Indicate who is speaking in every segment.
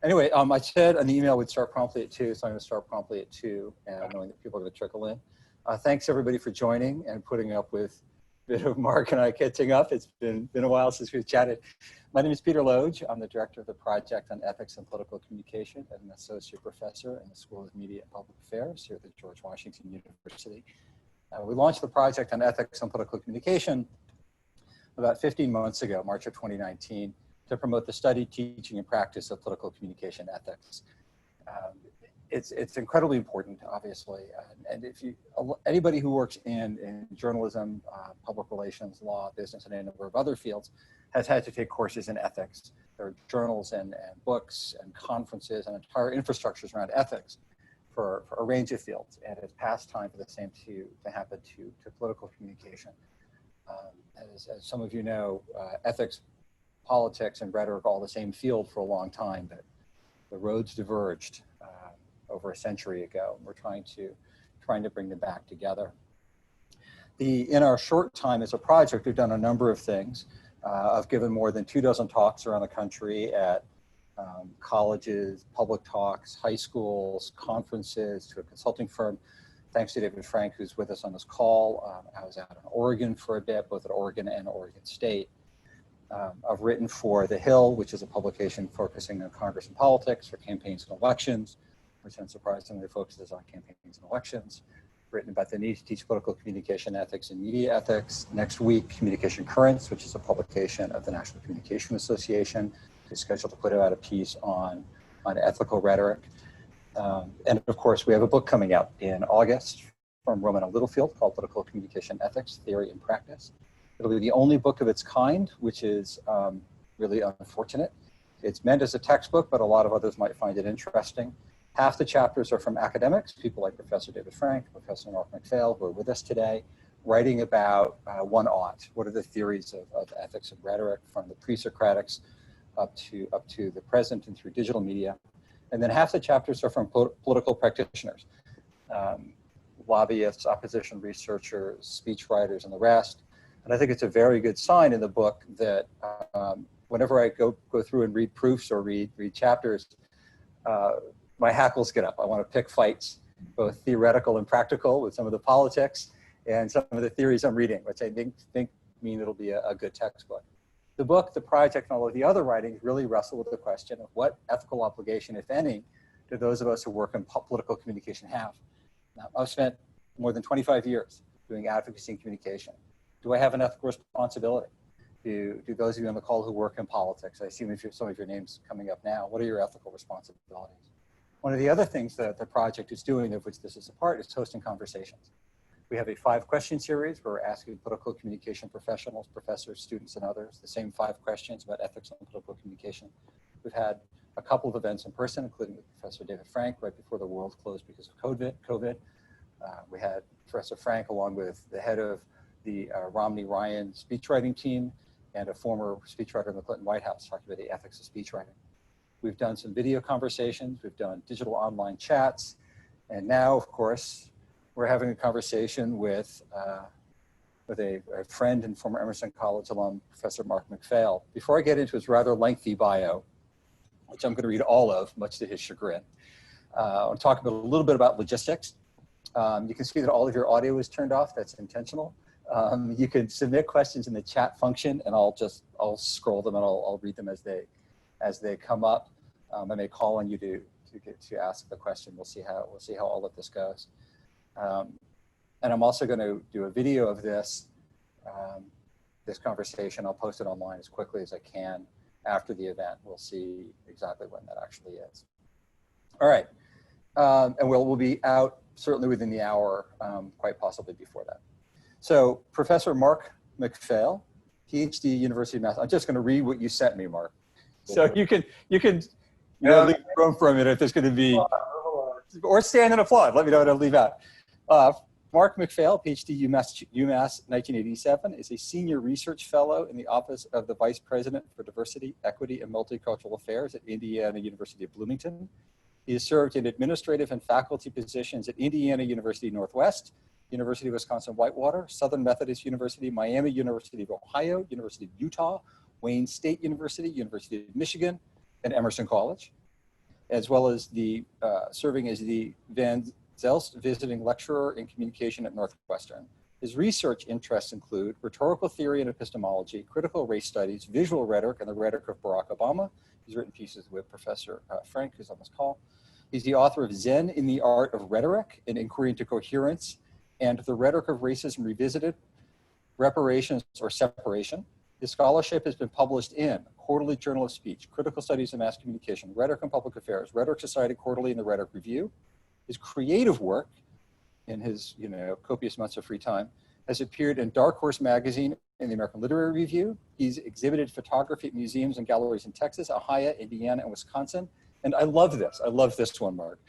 Speaker 1: Anyway, I said an email would start promptly at 2, so I'm going to start promptly at 2, and knowing that people are going to trickle in. Thanks everybody for joining and putting up with a bit of Mark and I catching up. It's been a while since we've chatted. My name is Peter Loge. I'm the director of the Project on Ethics and Political Communication and an associate professor in the School of Media and Public Affairs here at the George Washington University. We launched the Project on Ethics and Political Communication about 15 months ago, March of 2019, to promote the study, teaching, and practice of political communication ethics. It's incredibly important, obviously, and if anybody who works in journalism, public relations, law, business, and a number of other fields has had to take courses in ethics. There are journals and books and conferences and entire infrastructures around ethics for a range of fields, and it's past time for the same to happen to political communication. As some of you know, ethics, politics, and rhetoric are all the same field for a long time, but the roads diverged over a century ago. We're trying to bring them back together. In our short time as a project, we've done a number of things. I've given more than 24 talks around the country at colleges, public talks, high schools, conferences, to a consulting firm. Thanks to David Frank, who's with us on this call. I was out in Oregon for a bit, both at Oregon and Oregon State. I've written for The Hill, which is a publication focusing on Congress and politics, for campaigns and elections, which unsurprisingly focuses on campaigns and elections. Written about the need to teach political communication ethics and media ethics. Next week, Communication Currents, which is a publication of the National Communication Association, is scheduled to put out a piece on ethical rhetoric. And of course, we have a book coming out in August from Romano Littlefield called Political Communication Ethics, Theory and Practice. It'll be the only book of its kind, which is really unfortunate. It's meant as a textbook, but a lot of others might find it interesting. Half the chapters are from academics, people like Professor David Frank, Professor Lawrence McPhail, who are with us today, writing about one ought. What are the theories of ethics and rhetoric from the pre-Socratics up to the present and through digital media. And then half the chapters are from political practitioners, lobbyists, opposition researchers, speechwriters, and the rest. And I think it's a very good sign in the book that whenever I go through and read proofs or read chapters, my hackles get up. I want to pick fights, both theoretical and practical, with some of the politics and some of the theories I'm reading, which I think mean it'll be a good textbook. The book, the project, and all of the other writings really wrestle with the question of what ethical obligation, if any, do those of us who work in political communication have. Now, I've spent more than 25 years doing advocacy and communication. Do I have an ethical responsibility? Do those of you on the call who work in politics, I assume some of your names coming up now, what are your ethical responsibilities? One of the other things that the project is doing, of which this is a part, is hosting conversations. We have a 5-question series where we're asking political communication professionals, professors, students, and others the same 5 questions about ethics and political communication. We've had a couple of events in person, including with Professor David Frank right before the world closed because of COVID. We had Professor Frank along with the head of the Romney-Ryan speechwriting team and a former speechwriter in the Clinton White House talking about the ethics of speechwriting. We've done some video conversations, we've done digital online chats, and now, of course, we're having a conversation with a friend and former Emerson College alum, Professor Mark McPhail. Before I get into his rather lengthy bio, which I'm going to read all of, much to his chagrin, I'll talk a little bit about logistics. You can see that all of your audio is turned off. That's intentional. You can submit questions in the chat function, and I'll scroll them and I'll read them as they come up. I may call on you to ask the question. We'll see how all of this goes. And I'm also going to do a video of this conversation. I'll post it online as quickly as I can after the event. We'll see exactly when that actually is. All right, and we'll be out certainly within the hour, quite possibly before that. So Professor Mark McPhail, PhD, University of Massachusetts. I'm just going to read what you sent me, Mark. So you can leave room for a minute if there's going to be, or stand and applaud. Let me know what I'll leave out. Mark McPhail, PhD, UMass 1987, is a senior research fellow in the Office of the Vice President for Diversity, Equity, and Multicultural Affairs at Indiana University of Bloomington. He has served in administrative and faculty positions at Indiana University Northwest, University of Wisconsin-Whitewater, Southern Methodist University, Miami University of Ohio, University of Utah, Wayne State University, University of Michigan, and Emerson College. as well as the serving as the Van Zelst Visiting Lecturer in Communication at Northwestern. His research interests include rhetorical theory and epistemology, critical race studies, visual rhetoric, and the rhetoric of Barack Obama. He's written pieces with Professor Frank, who's on this call. He's the author of Zen in the Art of Rhetoric, an inquiry into coherence, and The Rhetoric of Racism Revisited, Reparations or Separation. His scholarship has been published in Quarterly Journal of Speech, Critical Studies of Mass Communication, Rhetoric and Public Affairs, Rhetoric Society Quarterly, and the Rhetoric Review. His creative work, in his copious amounts of free time, has appeared in Dark Horse Magazine and the American Literary Review. He's exhibited photography at museums and galleries in Texas, Ohio, Indiana, and Wisconsin. And I love this. I love this one, Mark.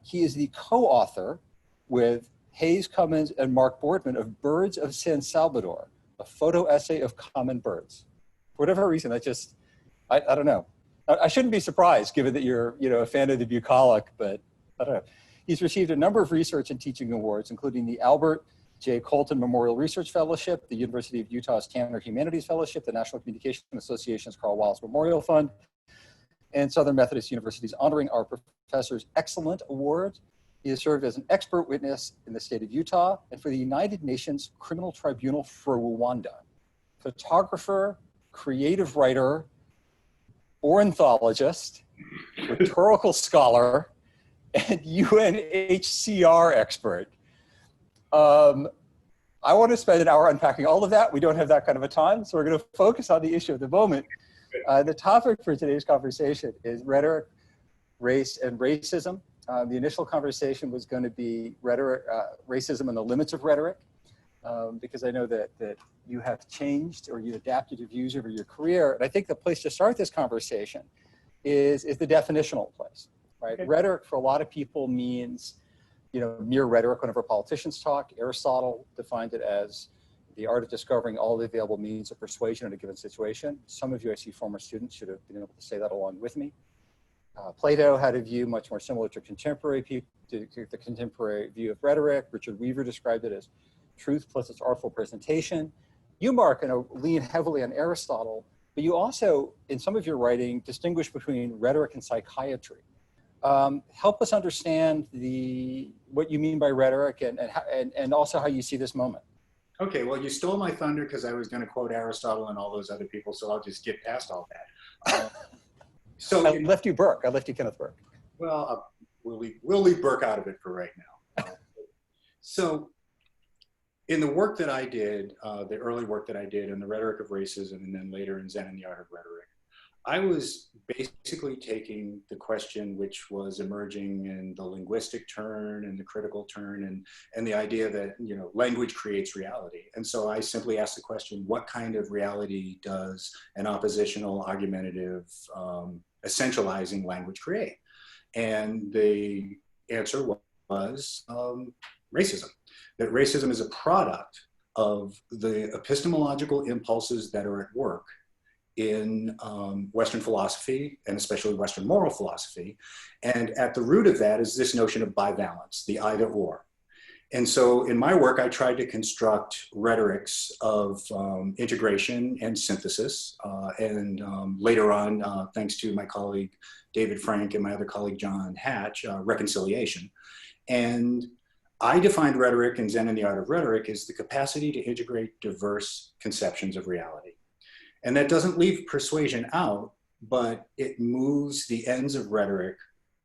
Speaker 1: He is the co-author with Hayes Cummins and Mark Boardman of Birds of San Salvador, a photo essay of common birds. For whatever reason, I don't know. I shouldn't be surprised given that you're a fan of the bucolic, but I don't know. He's received a number of research and teaching awards, including the Albert J. Colton Memorial Research Fellowship, the University of Utah's Tanner Humanities Fellowship, the National Communication Association's Carl Wallace Memorial Fund, and Southern Methodist University's Honoring Our Professors Excellent Award. He has served as an expert witness in the state of Utah and for the United Nations Criminal Tribunal for Rwanda. Photographer, creative writer, ornithologist, rhetorical scholar, and UNHCR expert. I want to spend an hour unpacking all of that. We don't have that kind of a time, so we're going to focus on the issue of the moment. The topic for today's conversation is rhetoric, race, and racism. The initial conversation was going to be rhetoric, racism and the limits of rhetoric, because I know that you have changed or you adapted your views over your career. And I think the place to start this conversation is the definitional place, right? Okay. Rhetoric for a lot of people means, mere rhetoric whenever politicians talk. Aristotle defined it as the art of discovering all the available means of persuasion in a given situation. Some of you, I see former students, should have been able to say that along with me. Plato had a view much more similar to the contemporary view of rhetoric. Richard Weaver described it as truth plus its artful presentation. You, Mark, lean heavily on Aristotle, but you also, in some of your writing, distinguish between rhetoric and psychiatry. Help us understand what you mean by rhetoric and also how you see this moment.
Speaker 2: Okay, well, you stole my thunder because I was going to quote Aristotle and all those other people, so I'll just get past all that.
Speaker 1: So I left you Burke. I left you Kenneth Burke.
Speaker 2: Well, we'll leave Burke out of it for right now. So in the work that I did, the early work that I did in the Rhetoric of Racism and then later in Zen and the Art of Rhetoric, I was basically taking the question which was emerging in the linguistic turn and the critical turn and the idea that, language creates reality. And so I simply asked the question, what kind of reality does an oppositional, argumentative, essentializing language create? And the answer was racism. That racism is a product of the epistemological impulses that are at work in Western philosophy, and especially Western moral philosophy. And at the root of that is this notion of bivalence, the either or. And so in my work, I tried to construct rhetorics of integration and synthesis. And later on, thanks to my colleague, David Frank, and my other colleague, John Hatch, reconciliation. And I defined rhetoric in Zen and the Art of Rhetoric as the capacity to integrate diverse conceptions of reality. And that doesn't leave persuasion out, but it moves the ends of rhetoric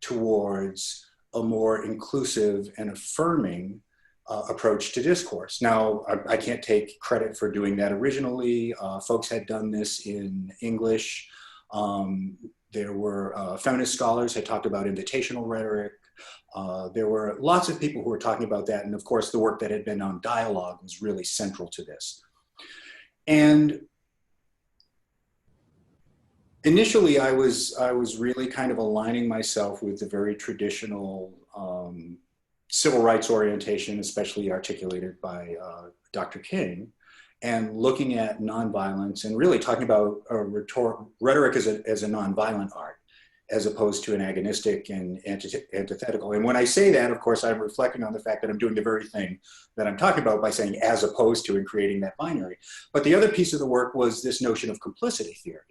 Speaker 2: towards a more inclusive and affirming approach to discourse. Now, I can't take credit for doing that originally. Folks had done this in English. There were feminist scholars had talked about invitational rhetoric. There were lots of people who were talking about that. And of course, the work that had been on dialogue was really central to this. And initially, I was really kind of aligning myself with the very traditional civil rights orientation, especially articulated by Dr. King, and looking at nonviolence and really talking about rhetoric as a nonviolent art, as opposed to an agonistic and antithetical. And when I say that, of course, I'm reflecting on the fact that I'm doing the very thing that I'm talking about by saying as opposed to and creating that binary. But the other piece of the work was this notion of complicity theory.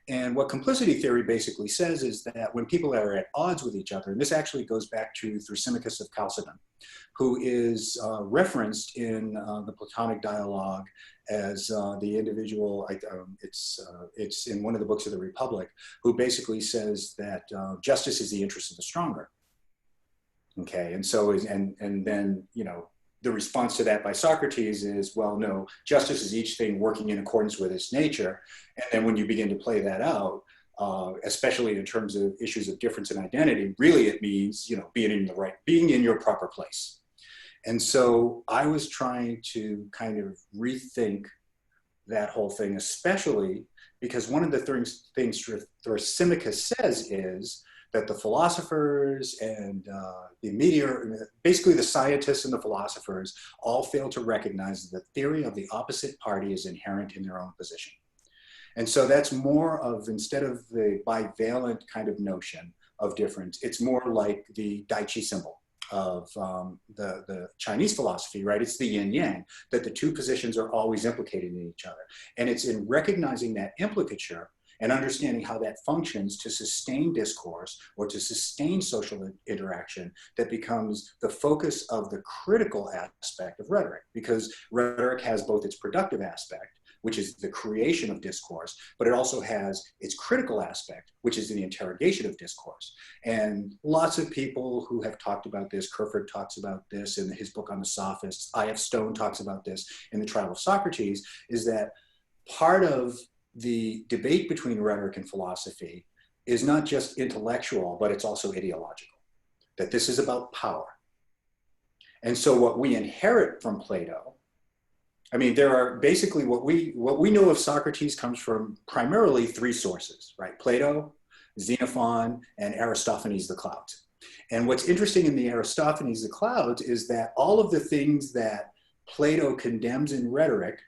Speaker 2: And what complicity theory basically says is that when people are at odds with each other, and this actually goes back to Thrasymachus of Chalcedon, who is referenced in the Platonic dialogue as the individual, it's in one of the books of the Republic, who basically says that justice is the interest of the stronger. Okay, and so and then, you know, the response to that by Socrates is, well, no, justice is each thing working in accordance with its nature. And then when you begin to play that out, especially in terms of issues of difference in identity, really it means, you know, being in your proper place. And so I was trying to kind of rethink that whole thing, especially because one of the things Thrasymachus says is that the philosophers and the media, basically the scientists and the philosophers, all fail to recognize that the theory of the opposite party is inherent in their own position. And so that's more of, instead of the bivalent kind of notion of difference, it's more like the Daiqi symbol of the Chinese philosophy, right? It's the yin yang, that the two positions are always implicated in each other. And it's in recognizing that implicature and understanding how that functions to sustain discourse or to sustain social interaction that becomes the focus of the critical aspect of rhetoric, because rhetoric has both its productive aspect, which is the creation of discourse, but it also has its critical aspect, which is the interrogation of discourse. And lots of people who have talked about this, Kerford talks about this in his book on the Sophists, I.F. Stone talks about this in The Trial of Socrates, is that part of the debate between rhetoric and philosophy is not just intellectual, but it's also ideological, that this is about power. And so what we inherit from Plato, I mean, there are basically what we know of Socrates comes from primarily three sources, right? Plato, Xenophon, and Aristophanes the Clouds. And what's interesting in the Aristophanes the Clouds is that all of the things that Plato condemns in rhetoric,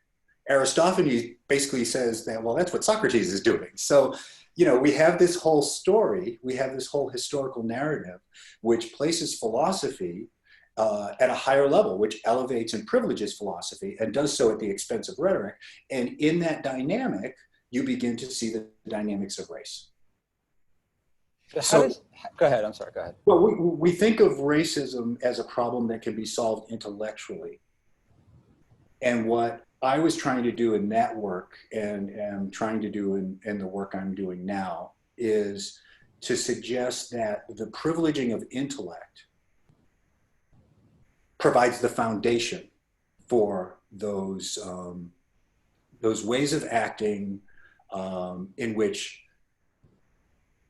Speaker 2: Aristophanes basically says that, well, that's what Socrates is doing. So, you know, we have this whole story, we have this whole historical narrative, which places philosophy at a higher level, which elevates and privileges philosophy and does so at the expense of rhetoric. And in that dynamic, you begin to see the dynamics of race.
Speaker 1: So go ahead, I'm sorry, go ahead.
Speaker 2: Well, we think of racism as a problem that can be solved intellectually. And what I was trying to do in that work and am trying to do in the work I'm doing now is to suggest that the privileging of intellect provides the foundation for those ways of acting in which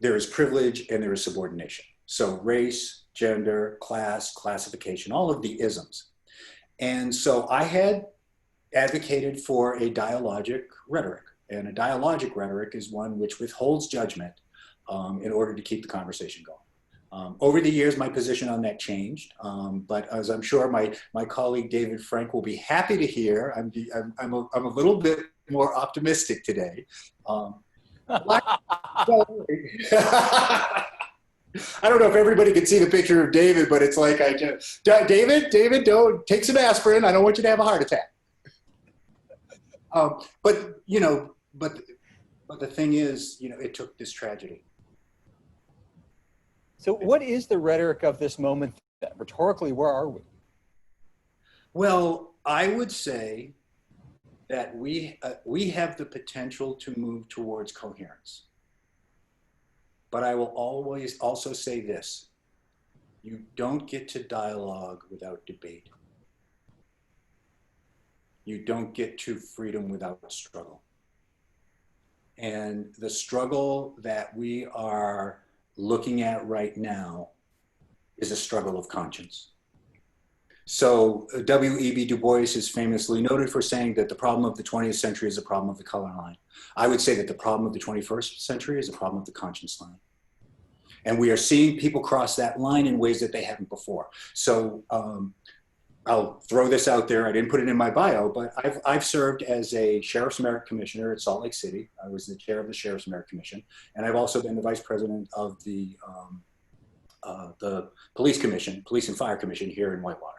Speaker 2: there is privilege and there is subordination. So race, gender, class, classification, all of the isms. And so I had advocated for a dialogic rhetoric. And a dialogic rhetoric is one which withholds judgment in order to keep the conversation going. Over the years, my position on that changed, but as I'm sure my colleague David Frank will be happy to hear, I'm a little bit more optimistic today. I don't know if everybody can see the picture of David, but it's like David, don't take some aspirin. I don't want you to have a heart attack. But you know, but the thing is, you know, it took this tragedy.
Speaker 1: So what is the rhetoric of this moment then? Rhetorically, where are we?
Speaker 2: Well, I would say that we have the potential to move towards coherence. But I will always also say this: you don't get to dialogue without debate. You don't get to freedom without struggle. And the struggle that we are looking at right now is a struggle of conscience. So W.E.B. Du Bois is famously noted for saying that the problem of the 20th century is a problem of the color line. I would say that the problem of the 21st century is a problem of the conscience line. And we are seeing people cross that line in ways that they haven't before. So I'll throw this out there. I didn't put it in my bio, but I've served as a Sheriff's Merit Commissioner at Salt Lake City. I was the chair of the Sheriff's Merit Commission. And I've also been the vice president of the Police Commission, Police and Fire Commission here in Whitewater.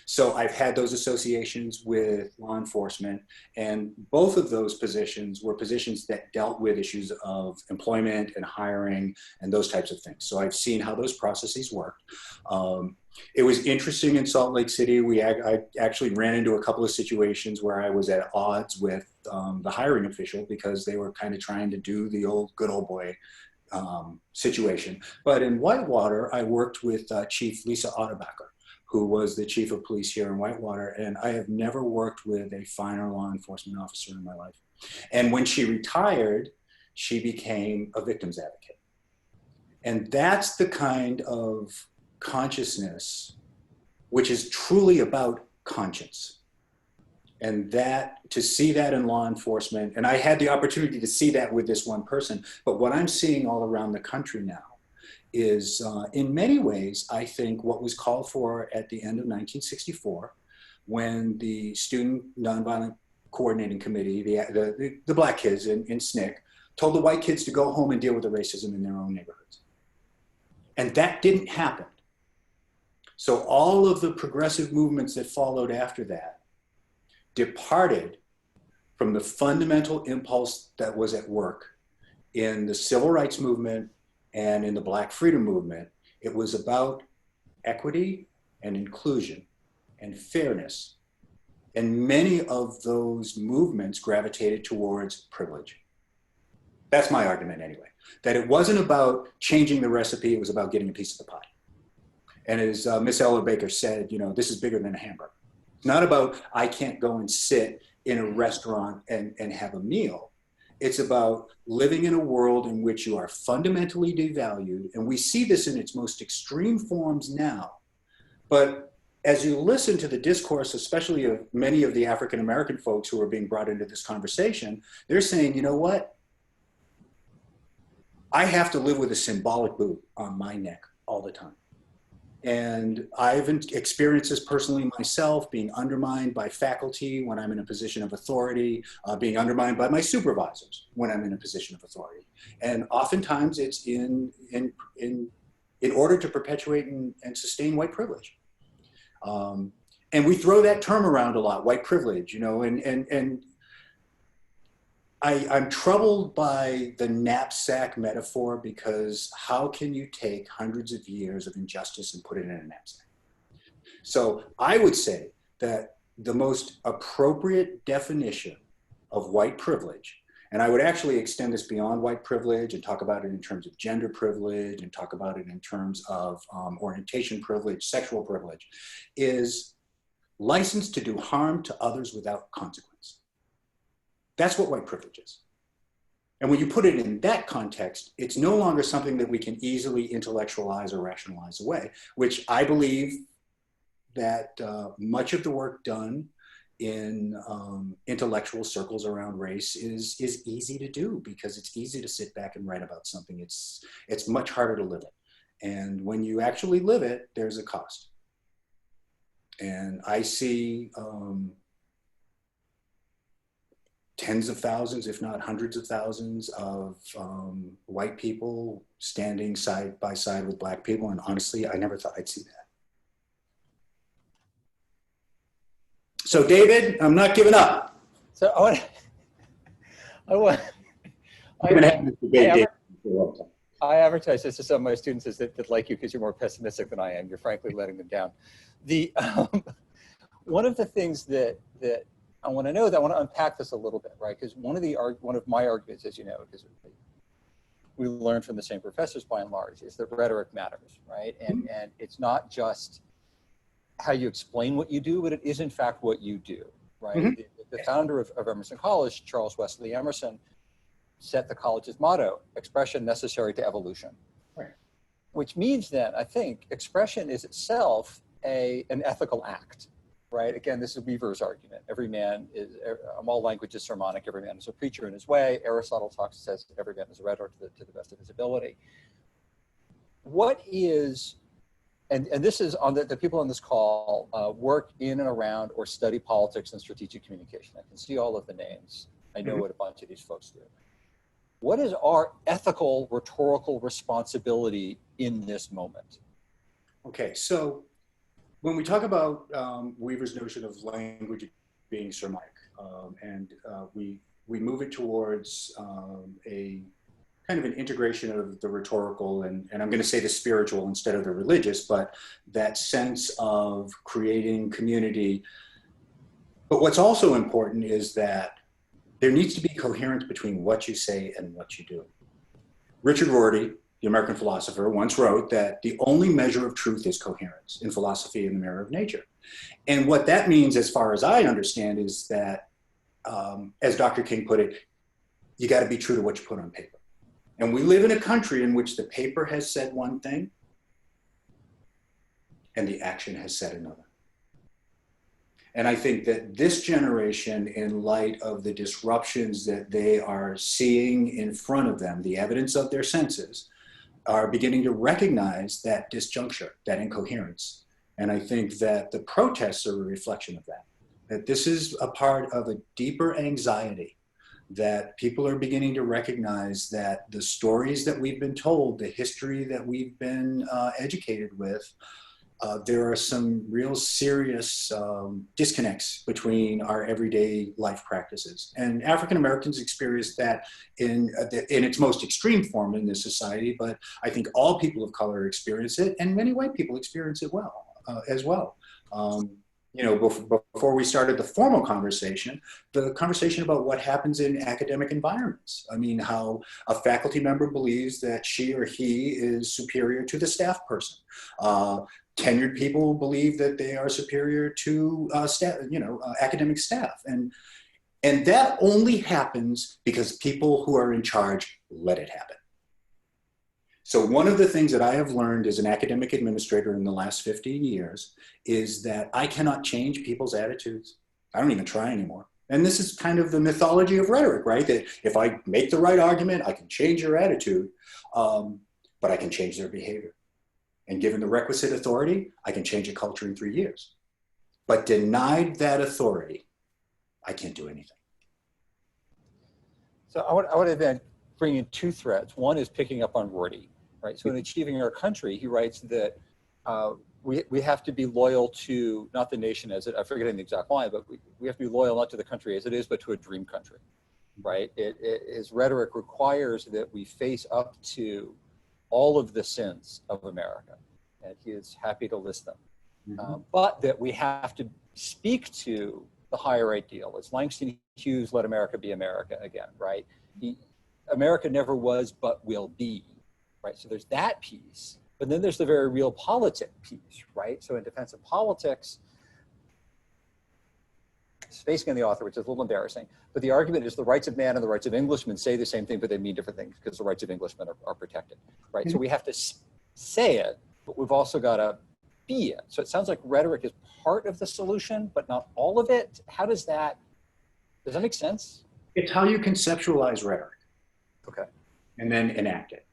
Speaker 2: So I've had those associations with law enforcement, and both of those positions were positions that dealt with issues of employment and hiring and those types of things. So I've seen how those processes work. It was interesting in Salt Lake City. I actually ran into a couple of situations where I was at odds with the hiring official because they were kind of trying to do the good old boy situation. But in Whitewater, I worked with Chief Lisa Otterbacher, who was the chief of police here in Whitewater. And I have never worked with a finer law enforcement officer in my life. And when she retired, she became a victim's advocate. And that's the kind of consciousness which is truly about conscience. And that, to see that in law enforcement, and I had the opportunity to see that with this one person, but what I'm seeing all around the country now is in many ways, I think, what was called for at the end of 1964, when the Student Nonviolent Coordinating Committee, the black kids in SNCC, told the white kids to go home and deal with the racism in their own neighborhoods. And that didn't happen. So all of the progressive movements that followed after that departed from the fundamental impulse that was at work in the civil rights movement and in the Black freedom movement. It was about equity and inclusion and fairness. And many of those movements gravitated towards privilege. That's my argument anyway, that it wasn't about changing the recipe, it was about getting a piece of the pie. And as Miss Ella Baker said, you know, this is bigger than a hamburger. It's not about, I can't go and sit in a restaurant and have a meal. It's about living in a world in which you are fundamentally devalued. And we see this in its most extreme forms now. But as you listen to the discourse, especially of many of the African-American folks who are being brought into this conversation, they're saying, you know what? I have to live with a symbolic boot on my neck all the time. And I've experienced this personally myself, being undermined by faculty when I'm in a position of authority, being undermined by my supervisors when I'm in a position of authority. And oftentimes it's in order to perpetuate and sustain white privilege. And we throw that term around a lot, white privilege, you know, and I'm troubled by the knapsack metaphor, because how can you take hundreds of years of injustice and put it in a knapsack? So I would say that the most appropriate definition of white privilege, and I would actually extend this beyond white privilege and talk about it in terms of gender privilege and talk about it in terms of orientation privilege, sexual privilege, is license to do harm to others without consequence. That's what white privilege is. And when you put it in that context, it's no longer something that we can easily intellectualize or rationalize away, which I believe that much of the work done in intellectual circles around race is easy to do, because it's easy to sit back and write about something. It's much harder to live it. And when you actually live it, there's a cost. And I see tens of thousands, if not hundreds of thousands of white people standing side by side with black people. And honestly, I never thought I'd see that. So David, I'm not giving up.
Speaker 1: So I advertise this to some of my students that like you because you're more pessimistic than I am. You're frankly letting them down. One of the things that I want to know, that I want to unpack this a little bit, right? Because one of my arguments, as you know, because we learn from the same professors by and large, is that rhetoric matters, right? And it's not just how you explain what you do, but it is in fact what you do, right? Mm-hmm. The founder of Emerson College, Charles Wesley Emerson, set the college's motto: expression necessary to evolution. Right. Which means that I think expression is itself an ethical act. Right. Again, this is Weaver's argument. Every man is, all language is sermonic. Every man is a preacher in his way. Aristotle says every man is a rhetor to the best of his ability. What is, and this is on the people on this call work in and around or study politics and strategic communication. I can see all of the names. I know what a bunch of these folks do. What is our ethical, rhetorical responsibility in this moment?
Speaker 2: Okay, so when we talk about Weaver's notion of language being sermonic, and we move it towards a kind of an integration of the rhetorical and I'm going to say the spiritual instead of the religious, but that sense of creating community. But what's also important is that there needs to be coherence between what you say and what you do. Richard Rorty, the American philosopher, once wrote that the only measure of truth is coherence in philosophy in the mirror of nature. And what that means, as far as I understand, is that, as Dr. King put it, you got to be true to what you put on paper. And we live in a country in which the paper has said one thing and the action has said another. And I think that this generation, in light of the disruptions that they are seeing in front of them, the evidence of their senses, are beginning to recognize that disjuncture, that incoherence. And I think that the protests are a reflection of that, that this is a part of a deeper anxiety, that people are beginning to recognize that the stories that we've been told, the history that we've been educated with, there are some real serious disconnects between our everyday life practices. And African Americans experience that in its most extreme form in this society, but I think all people of color experience it, and many white people experience it as well. You know, before we started the formal conversation, the conversation about what happens in academic environments. I mean, how a faculty member believes that she or he is superior to the staff person. Tenured people believe that they are superior to staff, academic staff. And that only happens because people who are in charge let it happen. So one of the things that I have learned as an academic administrator in the last 15 years is that I cannot change people's attitudes. I don't even try anymore. And this is kind of the mythology of rhetoric, right? That if I make the right argument, I can change your attitude, but I can change their behavior. And given the requisite authority, I can change a culture in 3 years. But denied that authority, I can't do anything.
Speaker 1: So I want to then bring in two threads. One is picking up on Rorty, right? So in Achieving Our Country, he writes that we have to be loyal to, not the nation as it, I'm forgetting the exact line, but we have to be loyal not to the country as it is, but to a dream country, right? His rhetoric requires that we face up to all of the sins of America, and he is happy to list them. Mm-hmm. But that we have to speak to the higher ideal. It's Langston Hughes, let America be America again, right? America never was, but will be, right? So there's that piece, but then there's the very real politic piece, right? So in defense of politics, spacing on the author, which is a little embarrassing, but the argument is the rights of man and the rights of Englishmen say the same thing, but they mean different things because the rights of Englishmen are protected, right? Mm-hmm. So we have to say it, but we've also got to be it. So it sounds like rhetoric is part of the solution, but not all of it. How does that make sense?
Speaker 2: It's how you conceptualize rhetoric.
Speaker 1: Okay.
Speaker 2: And then enact it.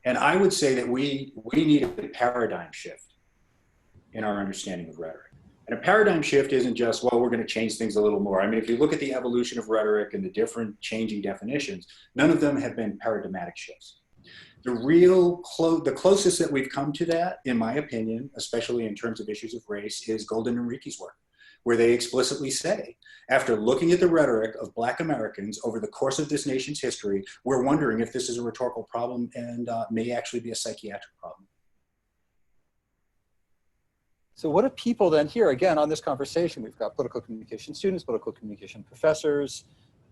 Speaker 2: And I would say that we need a paradigm shift in our understanding of rhetoric. And a paradigm shift isn't just, well, we're going to change things a little more. I mean, if you look at the evolution of rhetoric and the different changing definitions, none of them have been paradigmatic shifts. The closest that we've come to that, in my opinion, especially in terms of issues of race, is Golden and Rickey's work, where they explicitly say, after looking at the rhetoric of Black Americans over the course of this nation's history, we're wondering if this is a rhetorical problem and may actually be a psychiatric problem.
Speaker 1: So what do people then hear, again, on this conversation? We've got political communication students, political communication professors,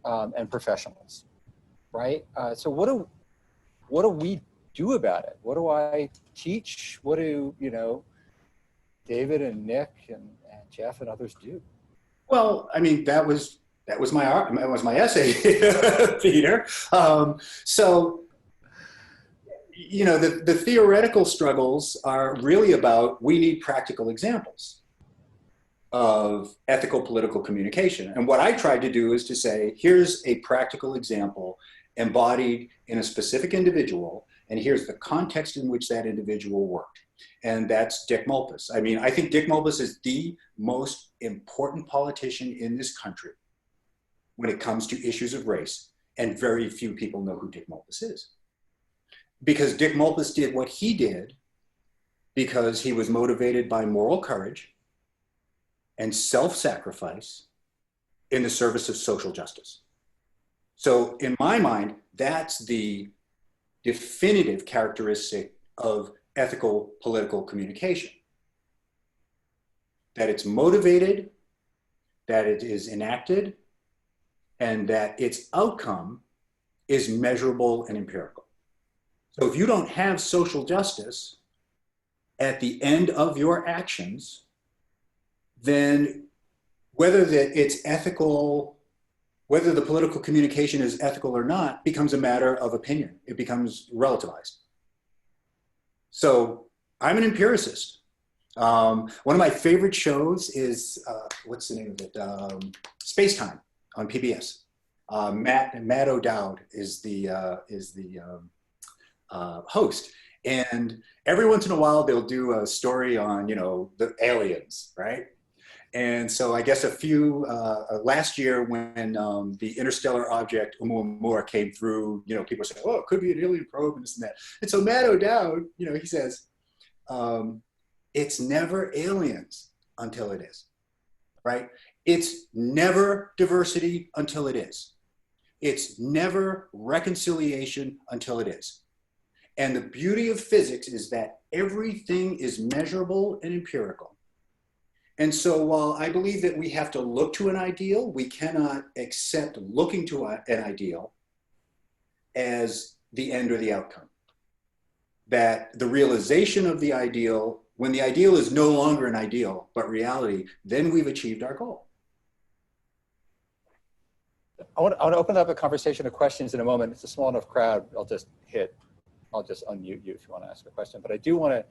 Speaker 1: and professionals, right? So what do we do about it? What do I teach? What do, David and Nick and Jeff and others do?
Speaker 2: Well, I mean, that was my essay, Peter. So, the theoretical struggles are really about, we need practical examples of ethical political communication. And what I tried to do is to say, here's a practical example embodied in a specific individual, and here's the context in which that individual worked. And that's Dick Mulpus. I mean, I think Dick Mulpus is the most important politician in this country when it comes to issues of race, and very few people know who Dick Mulpus is. Because Dick Mulpus did what he did because he was motivated by moral courage and self-sacrifice in the service of social justice. So in my mind, that's the definitive characteristic of ethical political communication. That it's motivated, that it is enacted, and that its outcome is measurable and empirical. So if you don't have social justice at the end of your actions, then whether that it's ethical, whether the political communication is ethical or not, becomes a matter of opinion. It becomes relativized. So I'm an empiricist. One of my favorite shows is, what's the name of it? Space Time on PBS. Matt O'Dowd is the host. And every once in a while, they'll do a story on, the aliens, right? And so I guess last year when the interstellar object Oumuamua came through, people say, oh, it could be an alien probe and this and that. And so Matt O'Dowd, he says, it's never aliens until it is, right? It's never diversity until it is. It's never reconciliation until it is. And the beauty of physics is that everything is measurable and empirical. And so while I believe that we have to look to an ideal, we cannot accept looking to an ideal as the end or the outcome. That the realization of the ideal, when the ideal is no longer an ideal, but reality, then we've achieved our goal.
Speaker 1: I want to open up a conversation of questions in a moment. It's a small enough crowd. I'll just unmute you if you want to ask a question. But I do want to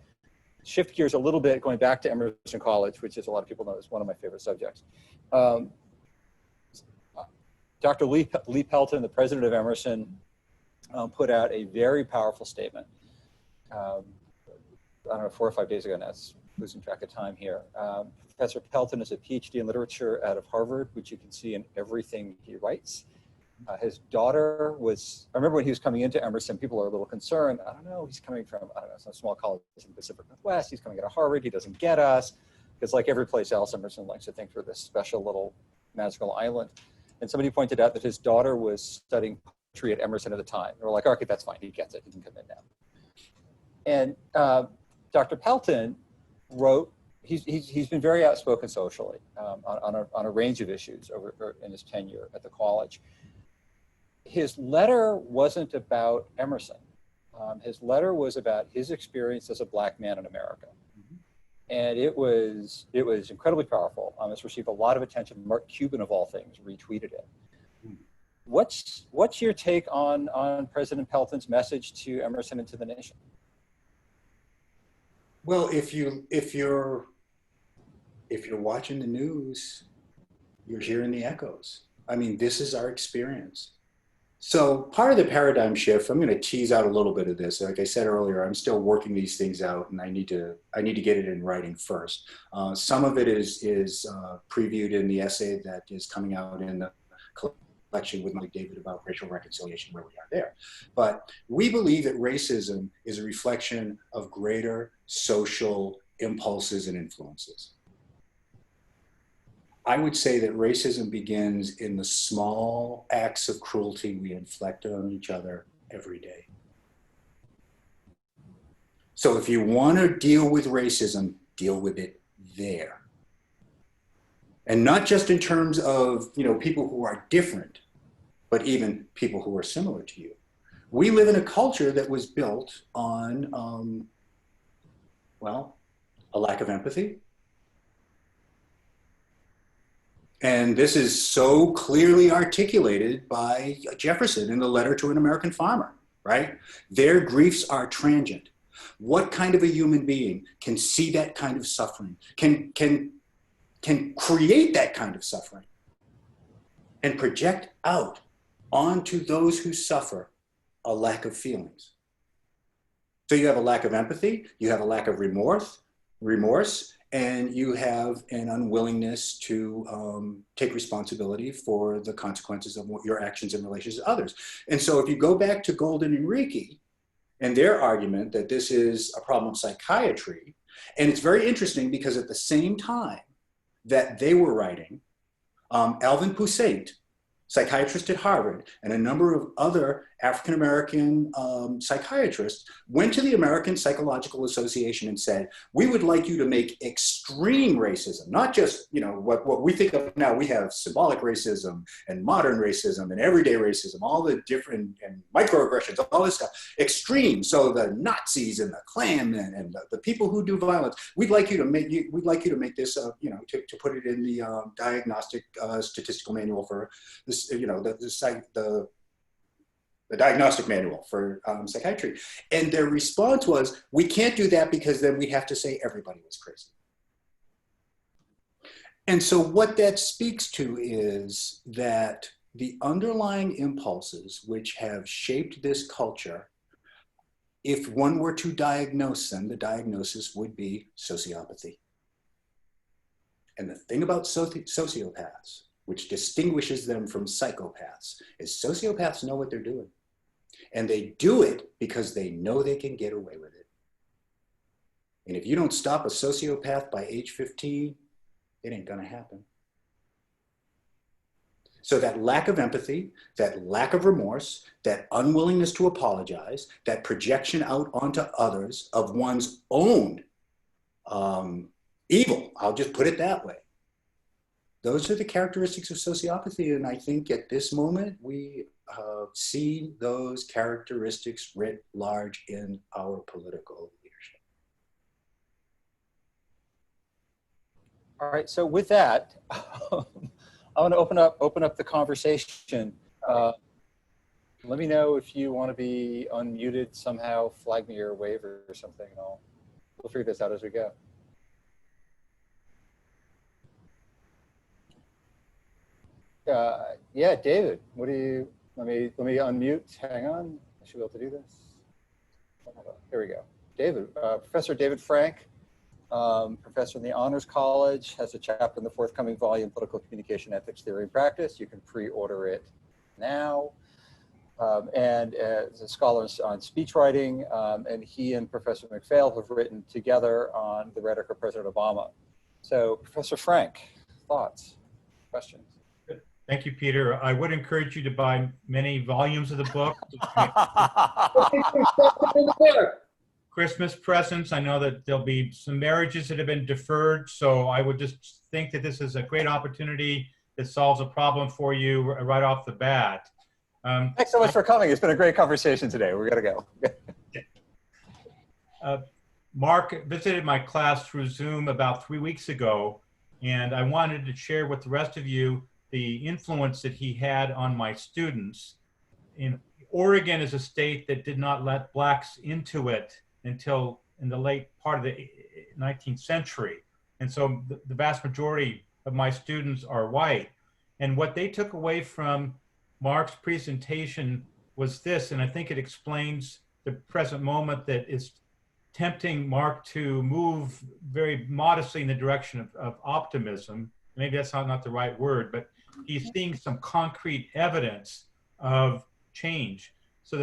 Speaker 1: shift gears a little bit, going back to Emerson College, which is a lot of people know is one of my favorite subjects. Dr. Lee Pelton, the president of Emerson, put out a very powerful statement. I don't know, 4 or 5 days ago now, it's losing track of time here. Professor Pelton is a PhD in literature out of Harvard, which you can see in everything he writes. His daughter was, I remember when he was coming into Emerson, people are a little concerned. I don't know, he's coming from, some small college in the Pacific Northwest. He's coming out of Harvard. He doesn't get us. Because like every place else, Emerson likes to think we're this special little magical island. And somebody pointed out that his daughter was studying poetry at Emerson at the time. They were like, okay, that's fine. He gets it. He can come in now. And Dr. Pelton wrote, he's been very outspoken socially on a range of issues in his tenure at the college. His letter wasn't about Emerson. His letter was about his experience as a Black man in America. And it was incredibly powerful. It's received a lot of attention. Mark Cuban, of all things, retweeted it. What's your take on President Pelton's message to Emerson and to the nation?
Speaker 2: Well, if you're watching the news, you're hearing the echoes. I mean, this is our experience. So part of the paradigm shift, I'm going to tease out a little bit of this. Like I said earlier, I'm still working these things out, and I need to get it in writing first. Some of it is previewed in the essay that is coming out in the collection with Mike David about racial reconciliation, where we are there. But we believe that racism is a reflection of greater social impulses and influences. I would say that racism begins in the small acts of cruelty we inflict on each other every day. So if you want to deal with racism, deal with it there. And not just in terms of, people who are different, but even people who are similar to you. We live in a culture that was built on, a lack of empathy. And this is so clearly articulated by Jefferson in the letter to an American farmer, right? Their griefs are transient. What kind of a human being can see that kind of suffering, can create that kind of suffering and project out onto those who suffer a lack of feelings? So you have a lack of empathy, you have a lack of remorse, and you have an unwillingness to take responsibility for the consequences of your actions in relation to others. And so if you go back to Golden and Ricci, and their argument that this is a problem of psychiatry. And it's very interesting because at the same time that they were writing, Alvin Poussait, psychiatrist at Harvard, and a number of other African-American psychiatrists went to the American Psychological Association and said, we would like you to make extreme racism, not just, you know, what we think of now. We have symbolic racism and modern racism and everyday racism, all the different and microaggressions, all this stuff, extreme. So the Nazis and the Klan and the people who do violence, we'd like you to make this, you know, to put it in the diagnostic statistical manual for this, you know, the diagnostic manual for psychiatry. And their response was, we can't do that because then we have to say everybody was crazy. And so what that speaks to is that the underlying impulses which have shaped this culture, if one were to diagnose them, the diagnosis would be sociopathy. And the thing about sociopaths, which distinguishes them from psychopaths, is sociopaths know what they're doing. And they do it because they know they can get away with it. And if you don't stop a sociopath by age 15, it ain't gonna happen. So that lack of empathy, that lack of remorse, that unwillingness to apologize, that projection out onto others of one's own evil, I'll just put it that way. Those are the characteristics of sociopathy. And I think at this moment, we see those characteristics writ large in our political leadership.
Speaker 1: All right, so with that, I want to open up the conversation. Let me know if you want to be unmuted somehow, flag me or wave or something, and we'll figure this out as we go. Yeah, David, what do you, let me unmute, hang on, I should be able to do this. Here we go. David, Professor David Frank, professor in the Honors College, has a chapter in the forthcoming volume, Political Communication Ethics, Theory and Practice. You can pre-order it now. And as a scholar on speech writing, and he and Professor McPhail have written together on the rhetoric of President Obama. So Professor Frank, thoughts, questions?
Speaker 3: Thank you, Peter. I would encourage you to buy many volumes of the book. Christmas presents. I know that there'll be some marriages that have been deferred, so I would just think that this is a great opportunity that solves a problem for you right off the bat.
Speaker 1: Thanks so much for coming. It's been a great conversation today. We're gonna go.
Speaker 3: Mark visited my class through Zoom about 3 weeks ago, and I wanted to share with the rest of you the influence that he had on my students. Oregon is a state that did not let blacks into it until in the late part of the 19th century. And so the vast majority of my students are white. And what they took away from Mark's presentation was this, and I think it explains the present moment that is tempting Mark to move very modestly in the direction of optimism. Maybe that's not the right word, but he's seeing some concrete evidence of change. So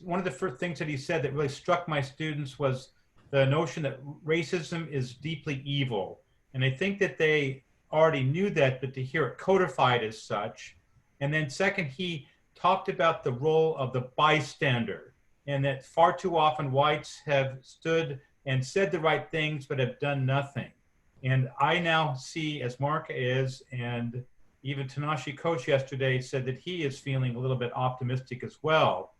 Speaker 3: one of the first things that he said that really struck my students was the notion that racism is deeply evil. And I think that they already knew that, but to hear it codified as such. And then second, he talked about the role of the bystander, and that far too often whites have stood and said the right things, but have done nothing. And I now see, as Mark is, and even Tanashi Coach yesterday said that he is feeling a little bit optimistic as well.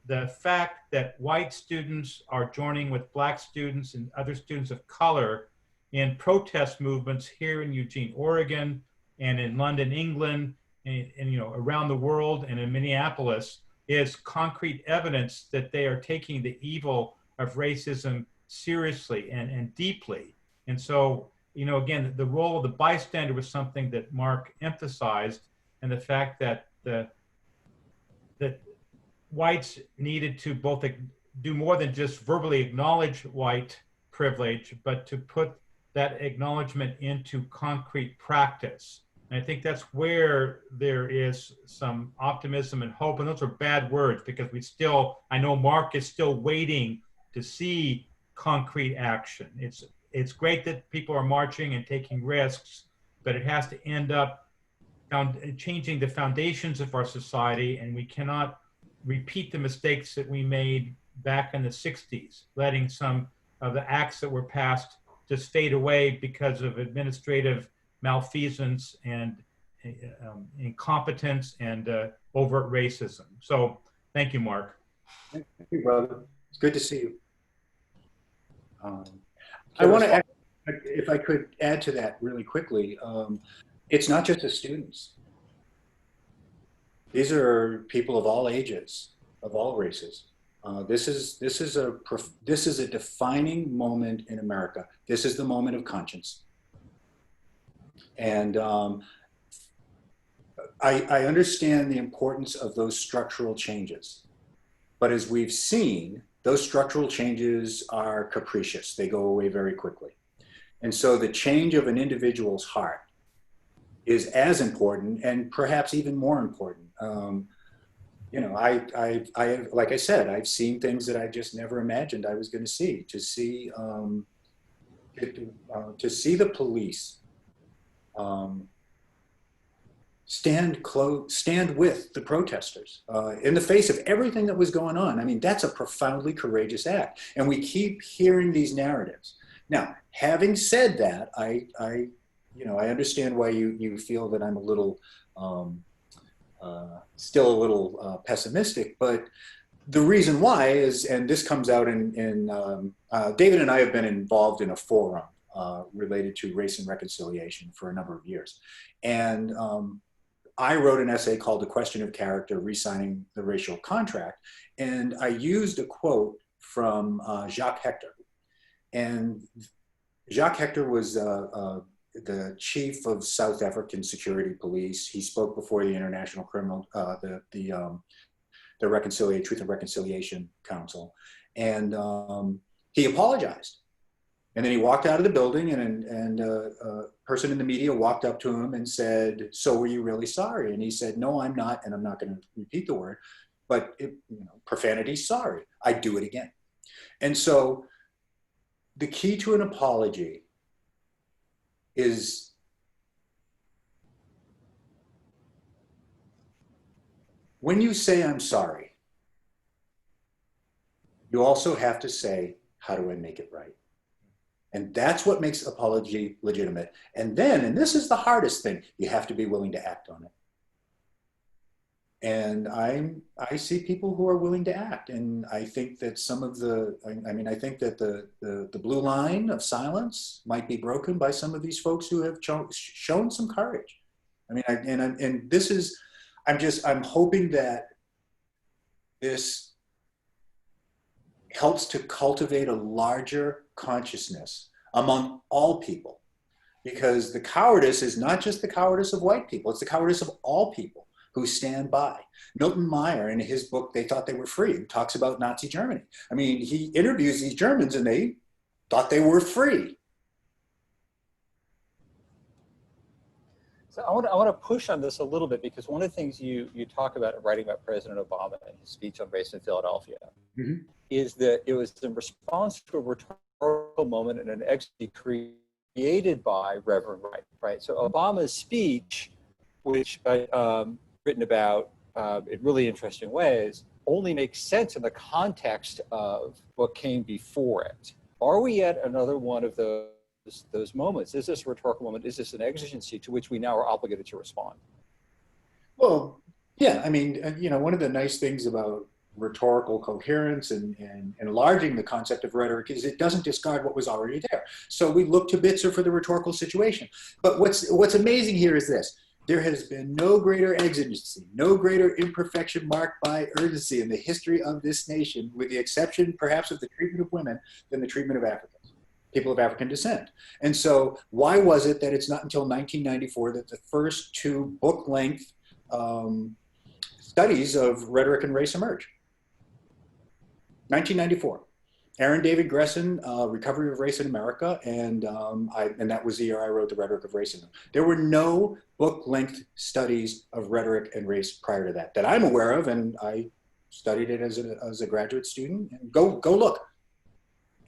Speaker 3: The fact that white students are joining with black students and other students of color in protest movements here in Eugene, Oregon, and in London, England, and you know, around the world, and in Minneapolis, is concrete evidence that they are taking the evil of racism seriously and deeply. And so, you know, again, the role of the bystander was something that Mark emphasized, and the fact that that whites needed to both do more than just verbally acknowledge white privilege, but to put that acknowledgement into concrete practice. And I think that's where there is some optimism and hope. And those are bad words because I know Mark is still waiting to see concrete action. It's great that people are marching and taking risks, but it has to end up changing the foundations of our society, and we cannot repeat the mistakes that we made back in the 60s, letting some of the acts that were passed just fade away because of administrative malfeasance and incompetence and overt racism. So thank you, Mark.
Speaker 2: Thank you, brother. It's good to see you. I want to, if I could add to that really quickly, it's not just the students. These are people of all ages, of all races. This is a defining moment in America. This is the moment of conscience. And I understand the importance of those structural changes. But as we've seen, those structural changes are capricious. They go away very quickly. And so the change of an individual's heart is as important and perhaps even more important. You know, like I said, I've seen things that I just never imagined I was going to see. To see the police stand with the protesters in the face of everything that was going on. I mean, that's a profoundly courageous act. And we keep hearing these narratives. Now, having said that, I understand why you feel that I'm a little, still a little pessimistic, but the reason why is, and this comes out in David and I have been involved in a forum related to race and reconciliation for a number of years. And I wrote an essay called The Question of Character, Resigning the Racial Contract. And I used a quote from Jacques Hector. And Jacques Hector was the chief of South African security police. He spoke before the International Criminal, the Truth and Reconciliation Council. And he apologized. And then he walked out of the building, and a person in the media walked up to him and said, "So were you really sorry?" And he said, "No, I'm not, and I'm not going to repeat the word, but profanity, sorry, I'd do it again." And so the key to an apology is when you say "I'm sorry," you also have to say, "How do I make it right?" And that's what makes apology legitimate. And then, and this is the hardest thing, you have to be willing to act on it. And I see people who are willing to act. And I think that some of I think that the blue line of silence might be broken by some of these folks who have shown some courage. I mean, and this is, I'm hoping that this helps to cultivate a larger consciousness among all people, because the cowardice is not just the cowardice of white people, it's the cowardice of all people who stand by. Milton Meyer, in his book, They Thought They Were Free, talks about Nazi Germany. I mean, he interviews these Germans and they thought they were free.
Speaker 1: So I want to push on this a little bit, because one of the things you talk about in writing about President Obama and his speech on race in Philadelphia is that it was in response to a rhetorical moment and an exit created by Reverend Wright, right? So Obama's speech, which written about in really interesting ways, only makes sense in the context of what came before it. Are we at another one of those moments? Is this a rhetorical moment? Is this an exigency to which we now are obligated to respond?
Speaker 2: Well, yeah, I mean, one of the nice things about rhetorical coherence and enlarging the concept of rhetoric is it doesn't discard what was already there. So we look to Bitzer for the rhetorical situation. But what's amazing here is this: there has been no greater exigency, no greater imperfection marked by urgency in the history of this nation, with the exception perhaps of the treatment of women, than the treatment of Africans, people of African descent. And so why was it that it's not until 1994 that the first two book-length studies of rhetoric and race emerge? 1994. Aaron David Gresson, Recovery of Race in America, and that was the year I wrote The Rhetoric of Racism. There were no book-length studies of rhetoric and race prior to that I'm aware of, and I studied it as a graduate student. And go look.